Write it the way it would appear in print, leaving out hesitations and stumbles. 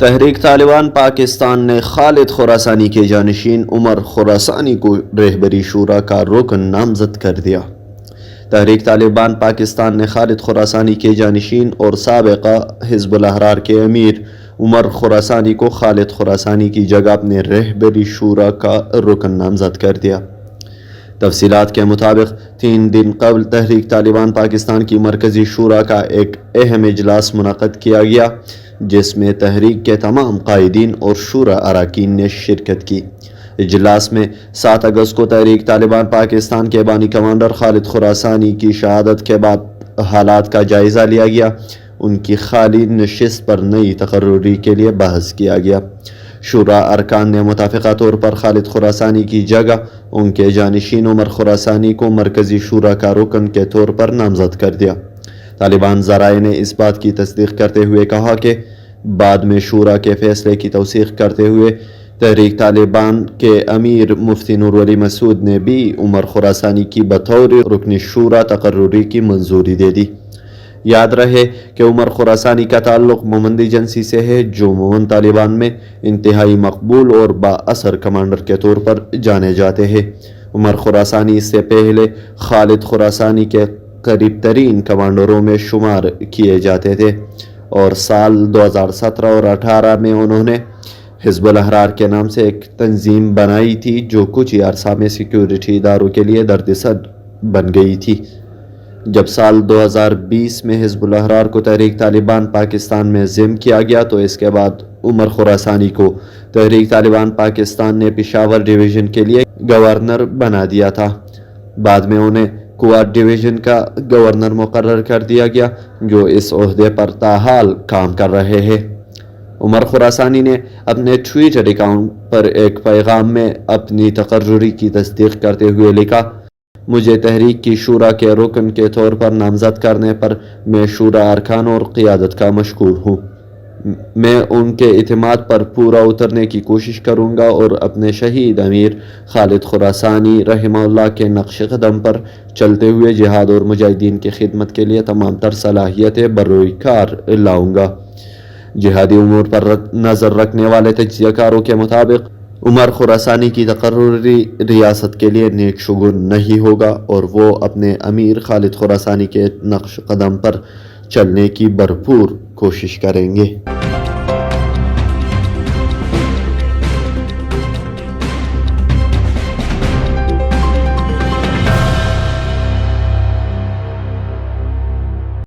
تحریک طالبان پاکستان نے خالد خراسانی کے جانشین عمر خراسانی کو رہبری شورا کا رکن نامزد کر دیا۔ تحریک طالبان پاکستان نے خالد خراسانی کے جانشین اور سابقہ حزب الاحرار کے امیر عمر خراسانی کو خالد خراسانی کی جگہ اپنے رہبری شورا کا رکن نامزد کر دیا۔ تفصیلات کے مطابق 3 دن قبل تحریک طالبان پاکستان کی مرکزی شورا کا ایک اہم اجلاس منعقد کیا گیا، جس میں تحریک کے تمام قائدین اور شورا اراکین نے شرکت کی۔ اجلاس میں 7 اگست کو تحریک طالبان پاکستان کے بانی کمانڈر خالد خراسانی کی شہادت کے بعد حالات کا جائزہ لیا گیا۔ ان کی خالی نشست پر نئی تقرری کے لیے بحث کیا گیا۔ شورا ارکان نے متفقہ طور پر خالد خراسانی کی جگہ ان کے جانشین عمر خراسانی کو مرکزی شورا کا رکن کے طور پر نامزد کر دیا۔ طالبان ذرائع نے اس بات کی تصدیق کرتے ہوئے کہا کہ بعد میں شورا کے فیصلے کی توثیق کرتے ہوئے تحریک طالبان کے امیر مفتی نور ولی مسعود نے بھی عمر خراسانی کی بطور رکن شورا تقرری کی منظوری دے دی۔ یاد رہے کہ عمر خراسانی کا تعلق مومند ایجنسی سے ہے، جو مومند طالبان میں انتہائی مقبول اور با اثر کمانڈر کے طور پر جانے جاتے ہیں۔ عمر خراسانی اس سے پہلے خالد خراسانی کے قریب ترین کمانڈروں میں شمار کیے جاتے تھے اور سال 2017 اور 2018 میں انہوں نے حزب الاحرار کے نام سے ایک تنظیم بنائی تھی، جو کچھ ہی عرصہ میں سیکیورٹی اداروں کے لیے درد سر بن گئی تھی۔ جب سال 2020 میں حزب الاحرار کو تحریک طالبان پاکستان میں ضم کیا گیا تو اس کے بعد عمر خراسانی کو تحریک طالبان پاکستان نے پشاور ڈویژن کے لیے گورنر بنا دیا تھا۔ بعد میں انہیں کوار ڈویژن کا گورنر مقرر کر دیا گیا، جو اس عہدے پر تاحال کام کر رہے ہیں۔ عمر خراسانی نے اپنے ٹویٹر اکاؤنٹ پر ایک پیغام میں اپنی تقرری کی تصدیق کرتے ہوئے لکھا، مجھے تحریک کی شورا کے رکن کے طور پر نامزد کرنے پر میں شورا ارکان اور قیادت کا مشکور ہوں۔ میں ان کے اعتماد پر پورا اترنے کی کوشش کروں گا اور اپنے شہید امیر خالد خراسانی رحمہ اللہ کے نقش قدم پر چلتے ہوئے جہاد اور مجاہدین کی خدمت کے لیے تمام تر صلاحیتیں بروئے کار لاؤں گا۔ جہادی امور پر نظر رکھنے والے تجزیہ کاروں کے مطابق عمر خراسانی کی تقرری ریاست کے لیے نیک شگون نہیں ہوگا اور وہ اپنے امیر خالد خراسانی کے نقش قدم پر چلنے کی بھرپور کوشش کریں گے۔